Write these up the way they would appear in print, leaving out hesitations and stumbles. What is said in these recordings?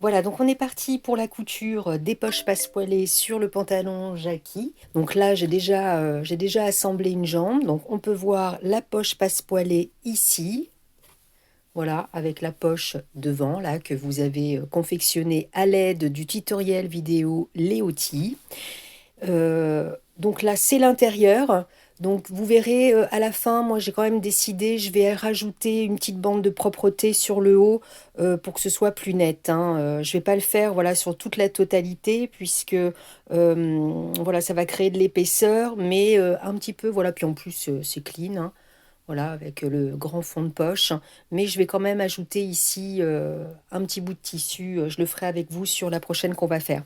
Voilà, donc on est parti pour la couture des poches passepoilées sur le pantalon Jackie. Donc là, j'ai déjà assemblé une jambe. Donc on peut voir la poche passepoilée ici. Voilà, avec la poche devant, là, que vous avez confectionnée à l'aide du tutoriel vidéo Léoti. Donc là, c'est l'intérieur. Donc vous verrez à la fin, moi j'ai quand même décidé, je vais rajouter une petite bande de propreté sur le haut pour que ce soit plus net, hein. Je vais pas le faire voilà, sur toute la totalité puisque voilà, ça va créer de l'épaisseur, mais un petit peu, voilà, puis en plus c'est clean, hein, voilà, avec le grand fond de poche. Mais je vais quand même ajouter ici un petit bout de tissu, je le ferai avec vous sur la prochaine qu'on va faire.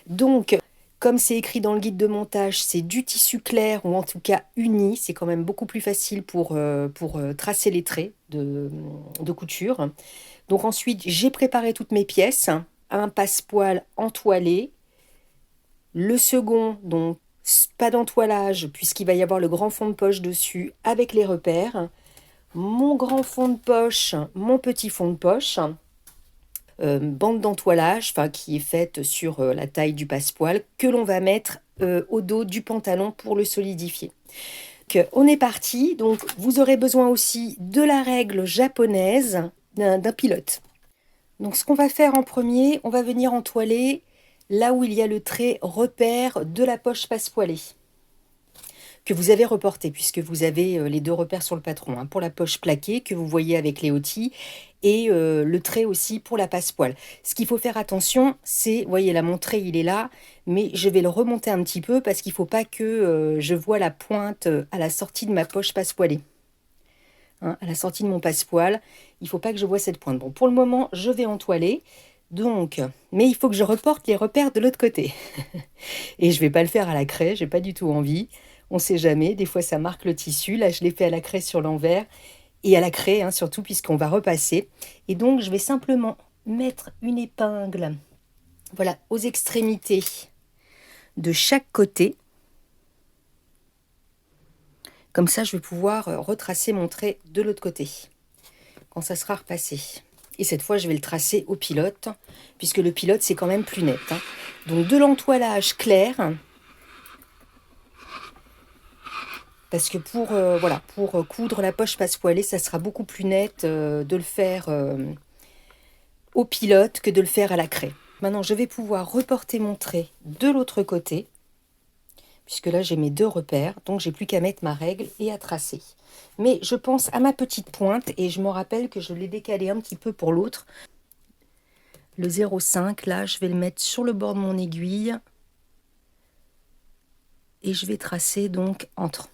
Donc, comme c'est écrit dans le guide de montage, c'est du tissu clair ou en tout cas uni. C'est quand même beaucoup plus facile pour tracer les traits de couture. Donc ensuite, j'ai préparé toutes mes pièces. Un passepoil entoilé. Le second, donc pas d'entoilage puisqu'il va y avoir le grand fond de poche dessus avec les repères. Mon grand fond de poche, mon petit fond de poche. Bande d'entoilage, enfin qui est faite sur la taille du passepoil, que l'on va mettre au dos du pantalon pour le solidifier. Donc, on est parti. Donc vous aurez besoin aussi de la règle japonaise d'un pilote. Donc ce qu'on va faire en premier, on va venir entoiler là où il y a le trait repère de la poche passepoilée que vous avez reporté, puisque vous avez les deux repères sur le patron, hein, pour la poche plaquée que vous voyez avec les outils et le trait aussi pour la passepoil. Ce qu'il faut faire attention, c'est, vous voyez, là, mon trait, il est là, mais je vais le remonter un petit peu parce qu'il ne faut pas que je vois la pointe à la sortie de ma poche passepoilée. Hein, à la sortie de mon passepoil, il ne faut pas que je vois cette pointe. Bon, pour le moment, je vais entoiler. Donc, mais il faut que je reporte les repères de l'autre côté. Et je vais pas le faire à la craie, j'ai pas du tout envie. On sait jamais, des fois ça marque le tissu. Là, je l'ai fait à la craie sur l'envers et à la craie, hein, surtout puisqu'on va repasser. Et donc, je vais simplement mettre une épingle, voilà, aux extrémités de chaque côté. Comme ça, je vais pouvoir retracer mon trait de l'autre côté quand ça sera repassé. Et cette fois, je vais le tracer au pilote, puisque le pilote, c'est quand même plus net, hein. Donc, de l'entoilage clair. Parce que voilà, pour coudre la poche passepoilée, ça sera beaucoup plus net de le faire au pilote que de le faire à la craie. Maintenant, je vais pouvoir reporter mon trait de l'autre côté, puisque là, j'ai mes deux repères, donc j'ai plus qu'à mettre ma règle et à tracer. Mais je pense à ma petite pointe, et je me rappelle que je l'ai décalé un petit peu pour l'autre. Le 0,5, là, je vais le mettre sur le bord de mon aiguille, et je vais tracer donc entre.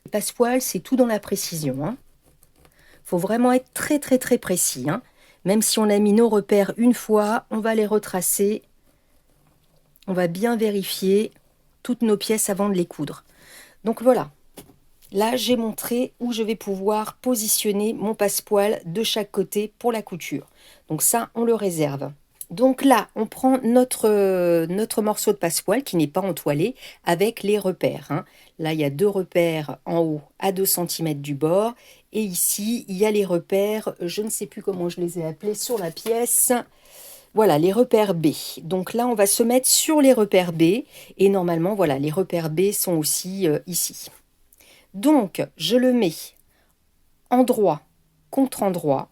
Le passepoil, c'est tout dans la précision, hein. Faut vraiment être très très très précis, hein. Même si on a mis nos repères une fois, on va les retracer. On va bien vérifier toutes nos pièces avant de les coudre. Donc voilà, là j'ai montré où je vais pouvoir positionner mon passepoil de chaque côté pour la couture. Donc ça, on le réserve. Donc là, on prend notre morceau de passepoil qui n'est pas entoilé avec les repères, hein. Là, il y a deux repères en haut à 2 cm du bord. Et ici, il y a les repères, je ne sais plus comment je les ai appelés sur la pièce. Voilà, les repères B. Donc là, on va se mettre sur les repères B. Et normalement, voilà, les repères B sont aussi ici. Donc, je le mets endroit contre endroit,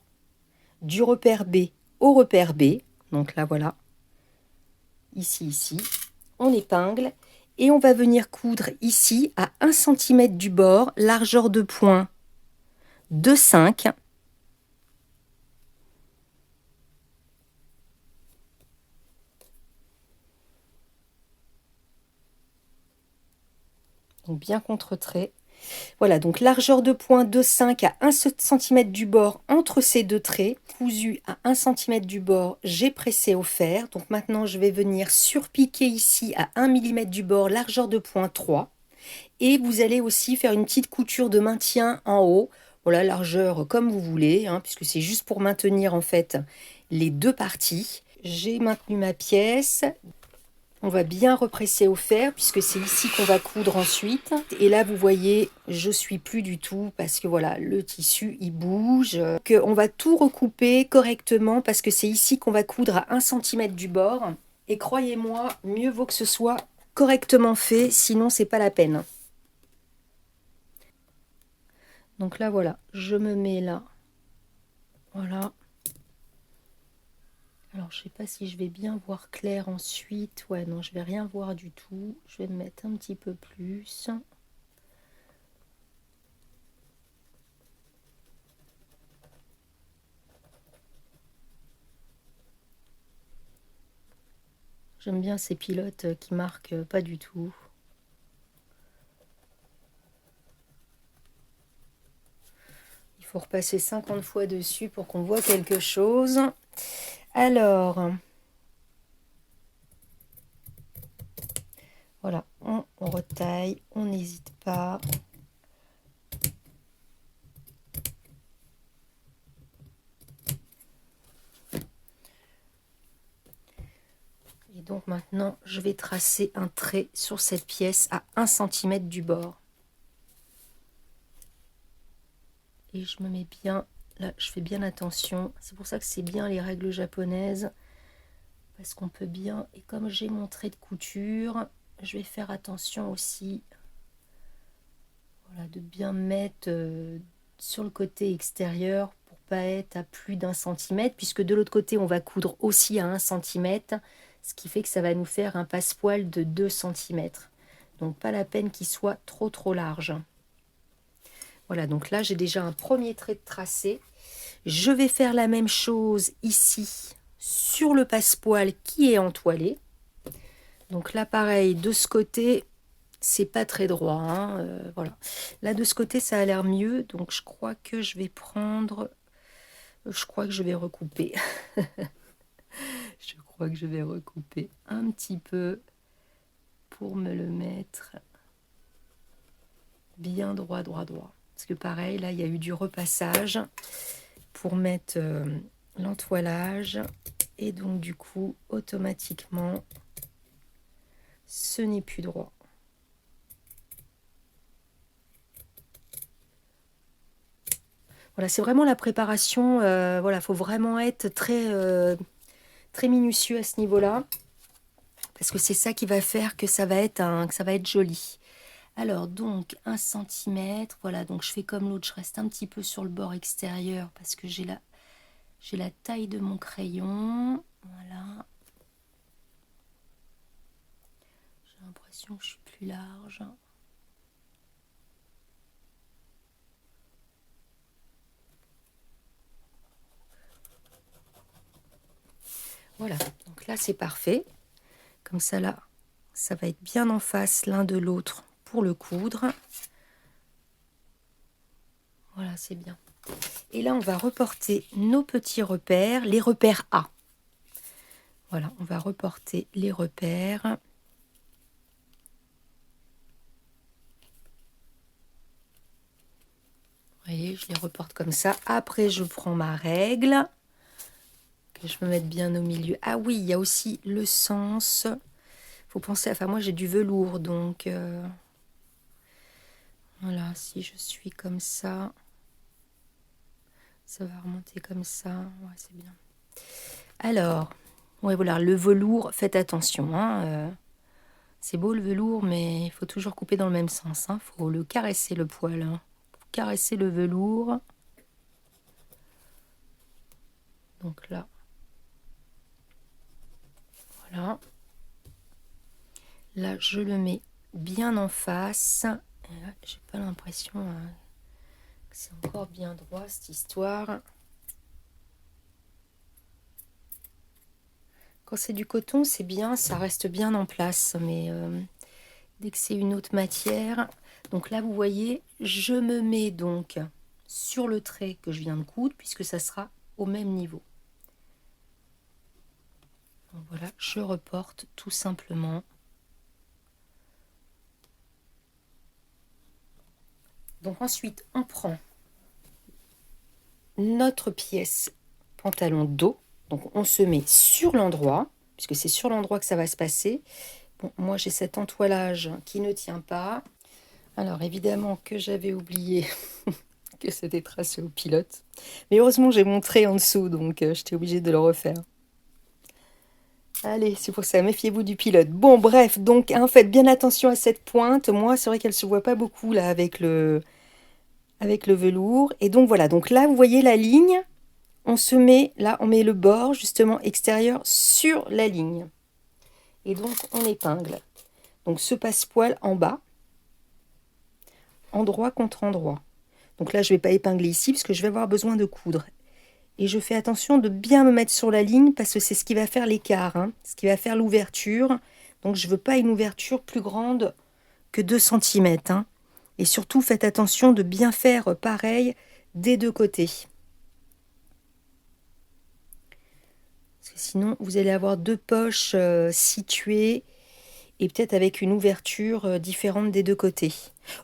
du repère B au repère B. Donc là, voilà, ici, on épingle et on va venir coudre ici à 1 cm du bord, largeur de point 2,5. Donc bien contre-trait. Voilà, donc largeur de point de 5 à 1 cm du bord entre ces deux traits. Cousu à 1 cm du bord, j'ai pressé au fer. Donc maintenant, je vais venir surpiquer ici à 1 mm du bord, largeur de point 3. Et vous allez aussi faire une petite couture de maintien en haut. Voilà, largeur comme vous voulez, hein, puisque c'est juste pour maintenir en fait les deux parties. J'ai maintenu ma pièce. On va bien represser au fer puisque c'est ici qu'on va coudre ensuite. Et là, vous voyez, je suis plus du tout parce que voilà, le tissu, il bouge. On va tout recouper correctement parce que c'est ici qu'on va coudre à 1 cm du bord. Et croyez-moi, mieux vaut que ce soit correctement fait, sinon c'est pas la peine. Donc là, voilà, je me mets là. Voilà. Alors, je sais pas si je vais bien voir clair ensuite. Ouais, non, je vais rien voir du tout. Je vais me mettre un petit peu plus. J'aime bien ces pilotes qui marquent pas du tout. Il faut repasser 50 fois dessus pour qu'on voit quelque chose. Alors, voilà, on retaille, on n'hésite pas. Et donc maintenant, je vais tracer un trait sur cette pièce à 1 cm du bord. Et je me mets bien, là je fais bien attention. C'est pour ça que c'est bien les règles japonaises. Parce qu'on peut bien, et comme j'ai mon trait de couture, je vais faire attention aussi, voilà, de bien mettre sur le côté extérieur pour pas être à plus d'1 cm, puisque de l'autre côté on va coudre aussi à 1 cm, ce qui fait que ça va nous faire un passepoil de 2 cm. Donc pas la peine qu'il soit trop large. Voilà, donc là j'ai déjà un premier trait de tracé. Je vais faire la même chose ici sur le passepoil qui est entoilé. Donc là pareil, de ce côté c'est pas très droit, hein, voilà. Là de ce côté ça a l'air mieux, donc je crois que je vais prendre, je crois que je vais recouper. Je crois que je vais recouper un petit peu pour me le mettre bien droit. Parce que pareil, là il y a eu du repassage pour mettre l'entoilage, et donc du coup automatiquement ce n'est plus droit. Voilà, c'est vraiment la préparation. Voilà, faut vraiment être très minutieux à ce niveau-là, parce que c'est ça qui va faire que ça va être joli. Alors donc 1 cm, voilà, donc je fais comme l'autre, je reste un petit peu sur le bord extérieur parce que j'ai la taille de mon crayon. Voilà. J'ai l'impression que je suis plus large. Voilà, donc là c'est parfait. Comme ça là, ça va être bien en face l'un de l'autre pour le coudre. Voilà, c'est bien. Et là, on va reporter nos petits repères, les repères A. Voilà, on va reporter les repères. Vous voyez, je les reporte comme ça. Après, je prends ma règle, que je me mette bien au milieu. Ah oui, il y a aussi le sens. Faut penser, enfin moi j'ai du velours, donc voilà, si je suis comme ça va remonter comme ça. Ouais, c'est bien. Alors, ouais, voilà, le velours, faites attention, hein, c'est beau le velours, mais il faut toujours couper dans le même sens. Il faut le caresser, le poil. Hein. Caresser le velours. Donc là. Voilà. Là, je le mets bien en face. J'ai pas l'impression que c'est encore bien droit, cette histoire. Quand c'est du coton, c'est bien, ça reste bien en place. Mais dès que c'est une autre matière... Donc là, vous voyez, je me mets donc sur le trait que je viens de coudre, puisque ça sera au même niveau. Donc voilà, je reporte tout simplement. Donc ensuite, on prend notre pièce pantalon dos. Donc on se met sur l'endroit. puisque c'est sur l'endroit que ça va se passer. Bon, moi j'ai cet entoilage qui ne tient pas. Alors évidemment que j'avais oublié que c'était tracé au pilote. Mais heureusement j'ai montré en dessous, donc j'étais obligée de le refaire. Allez, c'est pour ça, méfiez-vous du pilote. Bon, bref, donc hein, faites bien attention à cette pointe. Moi, c'est vrai qu'elle se voit pas beaucoup là avec le velours. Et donc voilà, donc là, vous voyez la ligne. On se met, là, on met le bord justement extérieur sur la ligne. Et donc, on épingle. Donc, ce passepoil en bas, endroit contre endroit. Donc là, je ne vais pas épingler ici parce que je vais avoir besoin de coudre. Et je fais attention de bien me mettre sur la ligne parce que c'est ce qui va faire l'écart, hein, ce qui va faire l'ouverture. Donc je ne veux pas une ouverture plus grande que 2 cm. Hein. Et surtout, faites attention de bien faire pareil des deux côtés. Parce que sinon, vous allez avoir deux poches situées et peut-être avec une ouverture différente des deux côtés.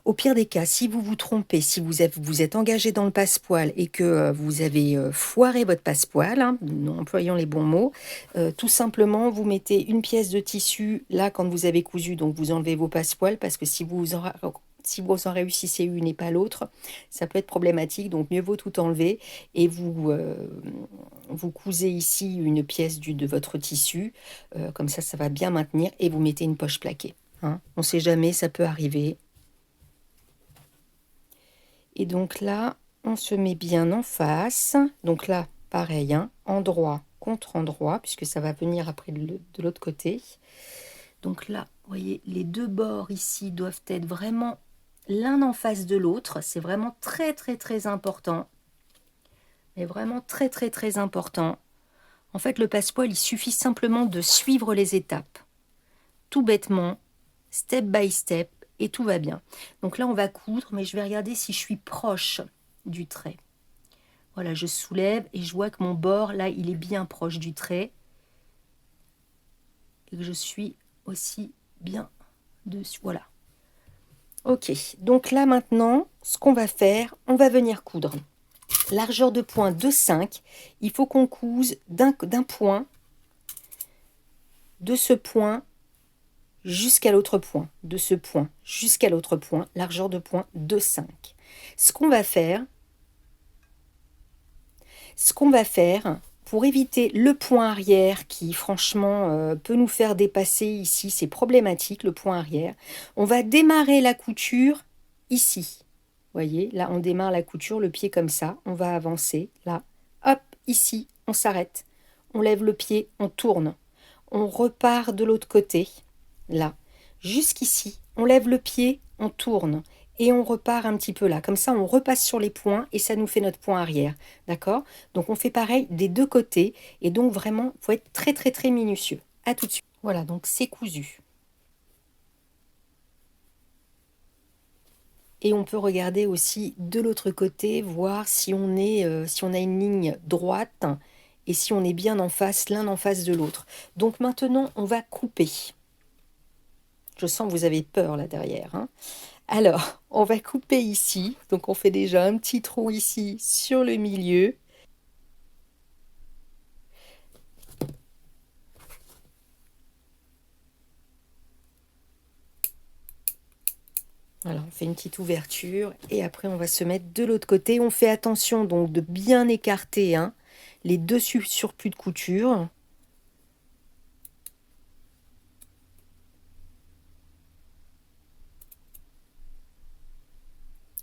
Au pire des cas, si vous vous trompez, si vous êtes engagé dans le passepoil et que vous avez foiré votre passepoil, hein, en employant les bons mots, tout simplement, vous mettez une pièce de tissu là quand vous avez cousu, donc vous enlevez vos passepoils parce que si vous en réussissez une et pas l'autre, ça peut être problématique, donc mieux vaut tout enlever et vous cousez ici une pièce de votre tissu, comme ça va bien maintenir et vous mettez une poche plaquée. Hein. On ne sait jamais, ça peut arriver. Et donc là, on se met bien en face. Donc là, pareil, hein, endroit contre endroit, puisque ça va venir après de l'autre côté. Donc là, vous voyez, les deux bords ici doivent être vraiment l'un en face de l'autre. C'est vraiment très, très, très important. Mais vraiment très, très, très important. En fait, le passepoil, il suffit simplement de suivre les étapes. Tout bêtement, step by step, et tout va bien. Donc là, on va coudre, mais je vais regarder si je suis proche du trait. Voilà, je soulève et je vois que mon bord, là, il est bien proche du trait. Et que je suis aussi bien dessus. Voilà. Ok, donc là maintenant, ce qu'on va faire, on va venir coudre. Largeur de point 2,5. Il faut qu'on couse d'un point, de ce point jusqu'à l'autre point, de ce point jusqu'à l'autre point, largeur de point 2,5. Ce qu'on va faire pour éviter le point arrière qui franchement peut nous faire dépasser ici, c'est problématique le point arrière, on va démarrer la couture ici. Vous voyez, là on démarre la couture, le pied comme ça, on va avancer, là, hop, ici, on s'arrête, on lève le pied, on tourne, on repart de l'autre côté, là, jusqu'ici, on lève le pied, on tourne et on repart un petit peu là. Comme ça, on repasse sur les points et ça nous fait notre point arrière. D'accord? Donc, on fait pareil des deux côtés et donc vraiment, il faut être très, très, très minutieux. À tout de suite. Voilà, donc c'est cousu. Et on peut regarder aussi de l'autre côté, voir si on a une ligne droite et si on est bien en face, l'un en face de l'autre. Donc maintenant, on va couper. Je sens que vous avez peur là derrière. Hein. Alors, on va couper ici. Donc, on fait déjà un petit trou ici sur le milieu. Voilà, on fait une petite ouverture et après on va se mettre de l'autre côté. On fait attention donc de bien écarter hein, les deux surplus de couture.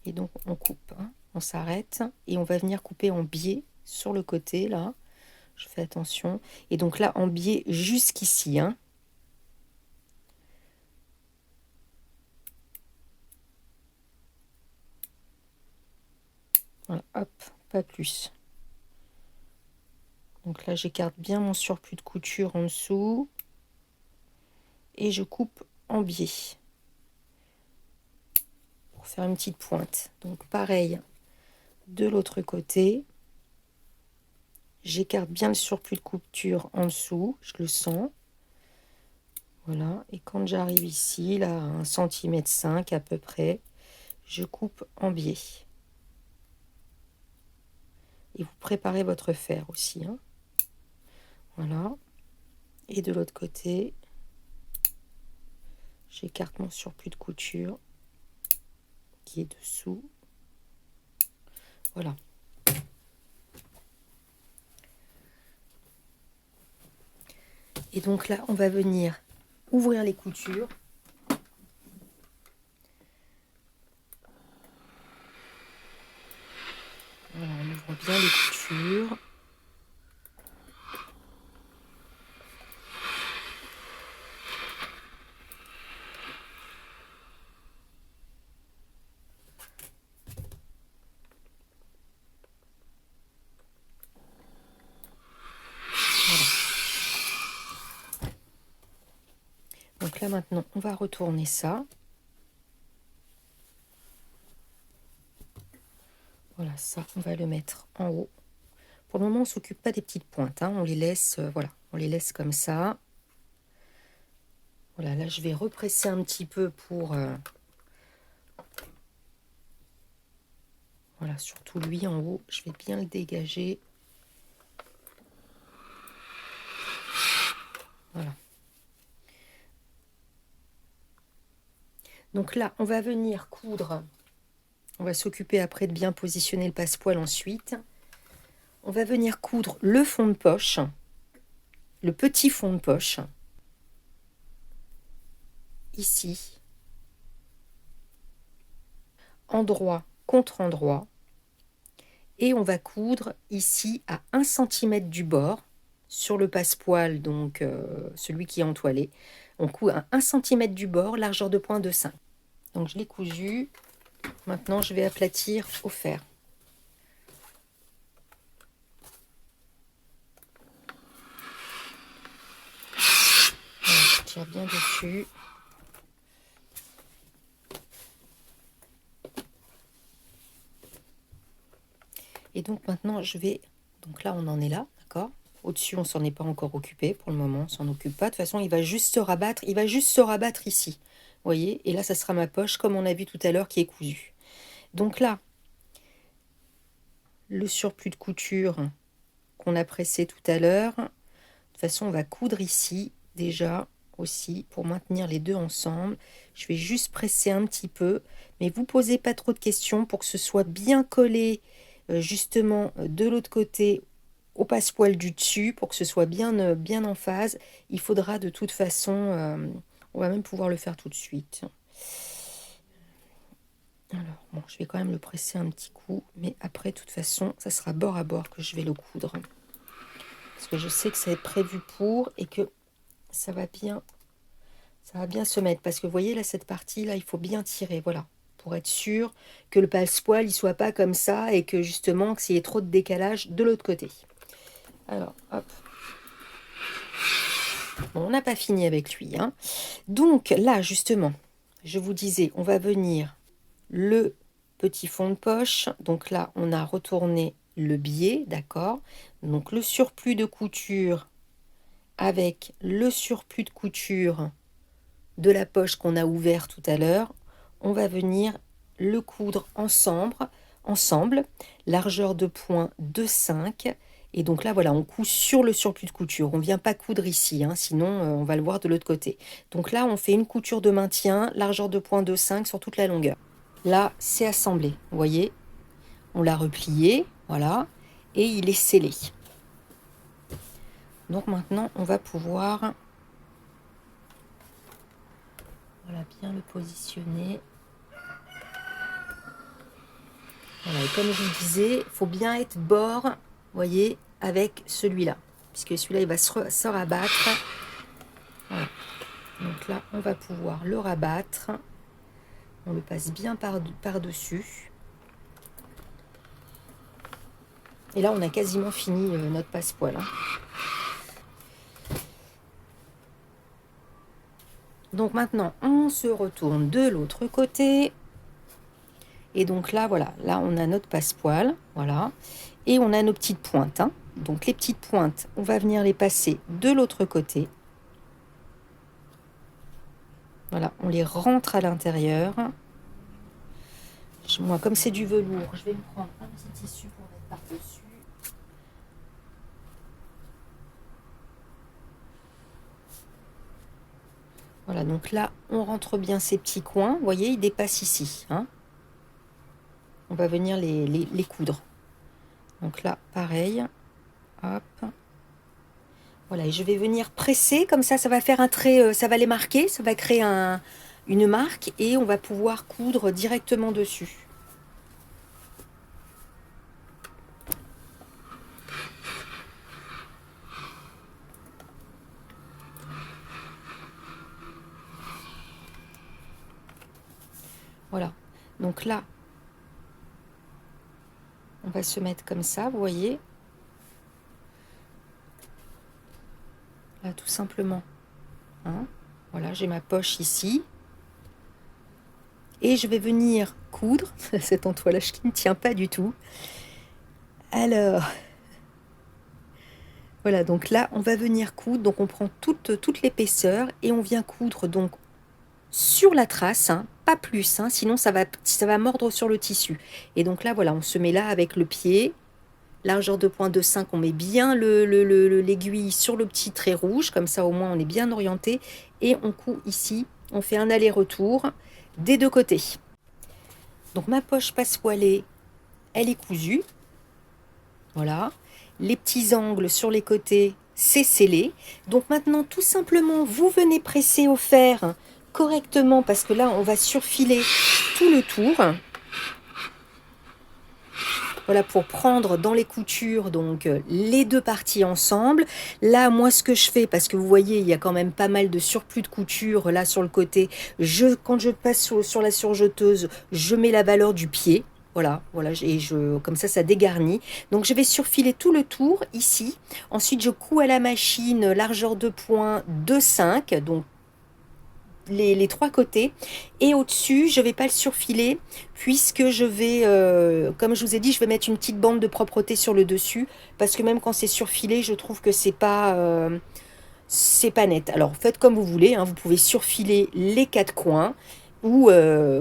Et donc on coupe, hein, on s'arrête et on va venir couper en biais sur le côté là. Je fais attention. Et donc là en biais jusqu'ici. Hein. Voilà, hop, pas plus. Donc là, j'écarte bien mon surplus de couture en dessous. Et je coupe en biais. Pour faire une petite pointe. Donc pareil, de l'autre côté. J'écarte bien le surplus de couture en dessous. Je le sens. Voilà. Et quand j'arrive ici, là, à 1,5 cm à peu près, je coupe en biais. Et vous préparez votre fer aussi. Hein. Voilà. Et de l'autre côté, j'écarte mon surplus de couture qui est dessous. Voilà. Et donc là, on va venir ouvrir les coutures. Voilà, on ouvre bien les coutures. Voilà. Donc là maintenant, on va retourner ça. Voilà, ça, on va le mettre en haut. Pour le moment, on ne s'occupe pas des petites pointes, hein. On les laisse, voilà, on les laisse comme ça. Voilà, là, je vais represser un petit peu pour... voilà, surtout lui en haut, je vais bien le dégager. Voilà. Donc là, on va venir coudre. On va s'occuper après de bien positionner le passepoil ensuite. On va venir coudre le fond de poche, le petit fond de poche, ici, endroit contre endroit. Et on va coudre ici à 1 cm du bord, sur le passepoil, donc celui qui est entoilé. On coud à 1 cm du bord, largeur de point de 5. Donc je l'ai cousu. Maintenant, je vais aplatir au fer. Voilà, je tire bien dessus. Et donc maintenant, je vais... Donc là, on en est là, d'accord? Au-dessus, on s'en est pas encore occupé pour le moment. On s'en occupe pas. De toute façon, il va juste se rabattre. Il va juste se rabattre ici. Vous voyez? Et là, ça sera ma poche, comme on a vu tout à l'heure, qui est cousue. Donc là, le surplus de couture qu'on a pressé tout à l'heure. De toute façon, on va coudre ici déjà aussi pour maintenir les deux ensemble. Je vais juste presser un petit peu, mais vous posez pas trop de questions pour que ce soit bien collé justement de l'autre côté au passepoil du dessus pour que ce soit bien, bien en phase. Il faudra de toute façon, on va même pouvoir le faire tout de suite. Alors, bon, je vais quand même le presser un petit coup, mais après, de toute façon, ça sera bord à bord que je vais le coudre. Parce que je sais que ça est prévu pour et que ça va bien se mettre. Parce que vous voyez, là, cette partie-là, il faut bien tirer, voilà. Pour être sûr que le passepoil, il soit pas comme ça et que justement, qu'il y ait trop de décalage de l'autre côté. Alors, hop. Bon, on n'a pas fini avec lui, hein. Donc, là, justement, je vous disais, on va venir le petit fond de poche. Donc là, on a retourné le biais, d'accord. Donc, le surplus de couture avec le surplus de couture de la poche qu'on a ouvert tout à l'heure, on va venir le coudre ensemble, largeur de point 2,5. Et donc là, voilà, on coud sur le surplus de couture. On ne vient pas coudre ici, hein, sinon on va le voir de l'autre côté. Donc là, on fait une couture de maintien, largeur de point 2,5 sur toute la longueur. Là, c'est assemblé, vous voyez. On l'a replié, voilà, et il est scellé. Donc maintenant, on va pouvoir... Voilà, bien le positionner. Voilà, et comme je vous disais, il faut bien être bord, vous voyez, avec celui-là. Puisque celui-là, il va se rabattre. Voilà. Donc là, on va pouvoir le rabattre. On le passe bien par-dessus. Et là, on a quasiment fini notre passepoil, hein. Donc maintenant, on se retourne de l'autre côté. Et donc là, voilà, là, on a notre passepoil, voilà. Et on a nos petites pointes, hein. Donc les petites pointes, on va venir les passer de l'autre côté. Voilà, on les rentre à l'intérieur. Moi, comme c'est du velours, je vais me prendre un petit tissu pour mettre par-dessus. Voilà, donc là, on rentre bien ces petits coins. Vous voyez, ils dépassent ici, hein. On va venir les coudre. Donc là, pareil. Hop. Voilà, et je vais venir presser, comme ça va faire un trait, ça va les marquer, ça va créer une marque et on va pouvoir coudre directement dessus. Voilà, donc là, on va se mettre comme ça, vous voyez. Là, tout simplement. Hein, voilà, j'ai ma poche ici. Et je vais venir coudre cet entoilage qui ne tient pas du tout. Alors, voilà, donc là, on va venir coudre. Donc, on prend toute l'épaisseur et on vient coudre donc sur la trace, hein, pas plus, hein, sinon ça va mordre sur le tissu. Et donc là, voilà, on se met là avec le pied. Largeur de point de 5, on met bien l'aiguille sur le petit trait rouge, comme ça au moins on est bien orienté. Et on coud ici, on fait un aller-retour des deux côtés. Donc ma poche passepoilée, elle est cousue. Voilà. Les petits angles sur les côtés, c'est scellé. Donc maintenant, tout simplement, vous venez presser au fer correctement parce que là, on va surfiler tout le tour. Voilà, pour prendre dans les coutures donc les deux parties ensemble. Là, moi, ce que je fais, parce que vous voyez, il y a quand même pas mal de surplus de couture là sur le côté. Quand je passe sur la surjeteuse, je mets la valeur du pied. Voilà, et comme ça dégarnit. Donc, je vais surfiler tout le tour ici. Ensuite, je couds à la machine largeur de point 2,5, donc les trois côtés, et au-dessus je vais pas le surfiler puisque je vais comme je vous ai dit, je vais mettre une petite bande de propreté sur le dessus parce que même quand c'est surfilé, je trouve que c'est pas net. Alors faites comme vous voulez, hein, vous pouvez surfiler les quatre coins ou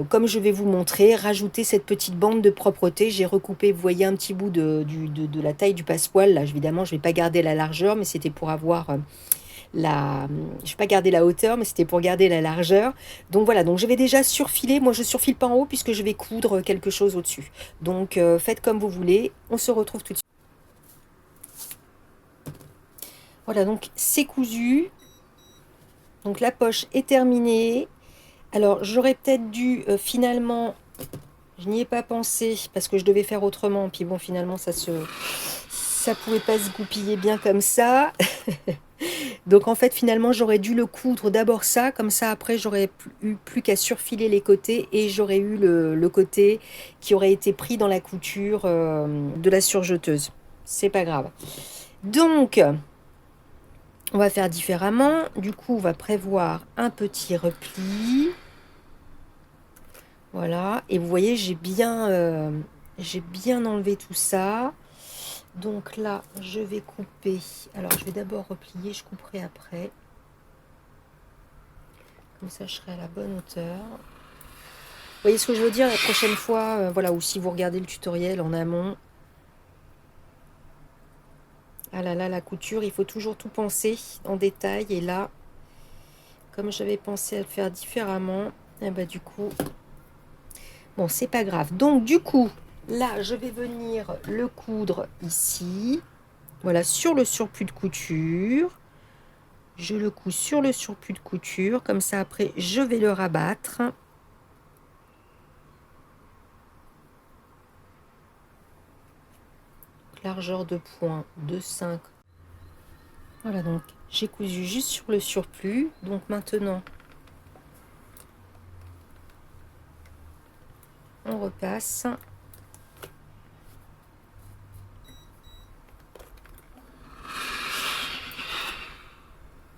comme je vais vous montrer, rajouter cette petite bande de propreté. J'ai recoupé, vous voyez, un petit bout de la taille du passepoil là. Évidemment, je vais pas garder la largeur, mais c'était pour avoir je vais pas garder la hauteur, mais c'était pour garder la largeur. Donc voilà, donc je vais déjà surfiler. Moi, je surfile pas en haut puisque je vais coudre quelque chose au-dessus. Donc faites comme vous voulez. On se retrouve tout de suite. Voilà, donc c'est cousu. Donc la poche est terminée. Alors j'aurais peut-être dû finalement, je n'y ai pas pensé parce que je devais faire autrement. Puis bon, finalement ça pouvait pas se goupiller bien comme ça. Donc en fait finalement j'aurais dû le coudre d'abord ça, comme ça après j'aurais eu plus qu'à surfiler les côtés et j'aurais eu le côté qui aurait été pris dans la couture de la surjeteuse. C'est pas grave. Donc on va faire différemment. Du coup on va prévoir un petit repli. Voilà, et vous voyez j'ai bien enlevé tout ça. Donc là, je vais couper. Alors, je vais d'abord replier, je couperai après. Comme ça, je serai à la bonne hauteur. Vous voyez ce que je veux dire la prochaine fois, voilà, ou si vous regardez le tutoriel en amont. Ah là là, la couture, il faut toujours tout penser en détail. Et là, comme j'avais pensé à le faire différemment, et bah du coup, bon, c'est pas grave. Donc, du coup, là, je vais venir le coudre ici. Voilà, sur le surplus de couture. Je le couds sur le surplus de couture. Comme ça, après, je vais le rabattre. Largeur de point 2,5. Voilà, donc j'ai cousu juste sur le surplus. Donc maintenant, on repasse.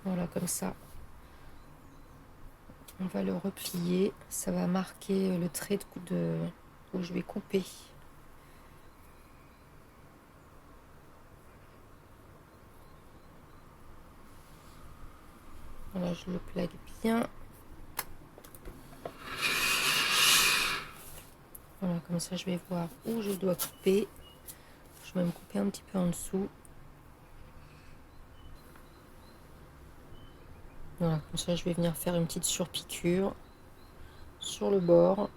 Voilà, comme ça. On va le replier. Ça va marquer le trait où je vais couper. Voilà, je le plaque bien. Voilà, comme ça, je vais voir où je dois couper. Je vais me couper un petit peu en dessous. Voilà, comme ça je vais venir faire une petite surpiqûre sur le bord.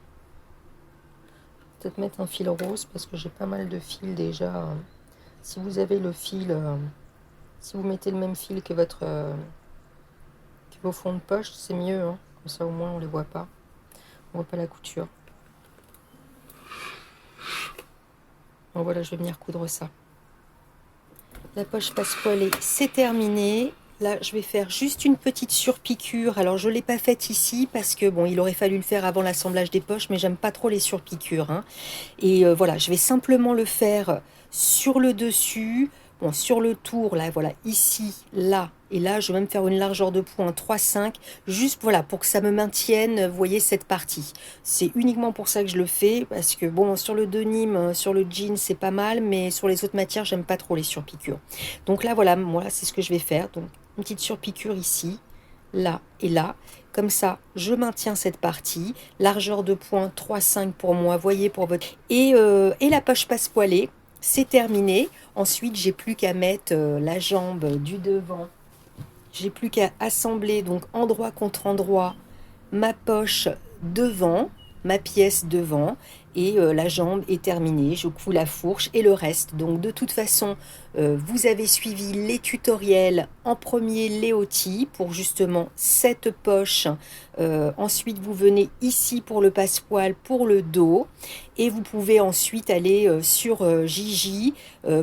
Peut-être mettre un fil rose parce que j'ai pas mal de fils déjà. Si vous avez le fil, si vous mettez le même fil que que vos fonds de poche, c'est mieux, hein. Comme ça au moins on les voit pas. On voit pas la couture. Donc voilà, je vais venir coudre ça. La poche passepoilée, c'est terminé. Là, je vais faire juste une petite surpiqûre. Alors, je ne l'ai pas faite ici parce que, bon, il aurait fallu le faire avant l'assemblage des poches, mais j'aime pas trop les surpiqûres, hein. Et voilà, je vais simplement le faire sur le dessus, bon, sur le tour, là, voilà, ici, là, et là, je vais même faire une largeur de point 3,5, juste, voilà, pour que ça me maintienne, vous voyez, cette partie. C'est uniquement pour ça que je le fais, parce que, bon, sur le denim, sur le jean, c'est pas mal, mais sur les autres matières, j'aime pas trop les surpiqûres. Donc là, voilà, moi, c'est ce que je vais faire. Donc, une petite surpiqûre ici, là et là. Comme ça, je maintiens cette partie. Largeur de point 3,5 pour moi, voyez pour votre... Et la poche passepoilée, c'est terminé. Ensuite, j'ai plus qu'à mettre la jambe du devant. J'ai plus qu'à assembler donc endroit contre endroit ma poche devant, ma pièce devant, et la jambe est terminée. Je couds la fourche et le reste. Donc de toute façon, vous avez suivi les tutoriels. En premier, les outils pour justement cette poche. Ensuite, vous venez ici pour le passepoil, pour le dos. Et vous pouvez ensuite aller sur Gigi,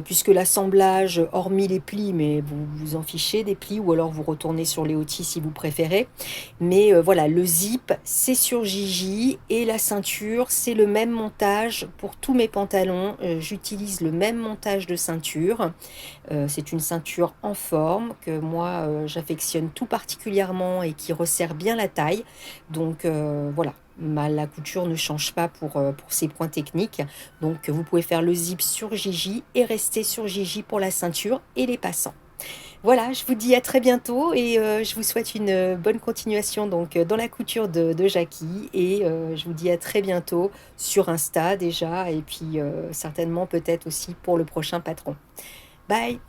puisque l'assemblage, hormis les plis, mais vous vous en fichez des plis, ou alors vous retournez sur les outils si vous préférez. Mais voilà, le zip, c'est sur Gigi et la ceinture, c'est le même montage pour tous mes pantalons. J'utilise le même montage de ceinture. C'est une ceinture en forme que moi, j'affectionne tout particulièrement et qui resserre bien la taille. Donc voilà. La couture ne change pas pour ces points techniques. Donc vous pouvez faire le zip sur Gigi et rester sur Gigi pour la ceinture et les passants. Voilà, je vous dis à très bientôt et je vous souhaite une bonne continuation donc dans la couture de Jackie et je vous dis à très bientôt sur Insta déjà et puis certainement peut-être aussi pour le prochain patron. Bye!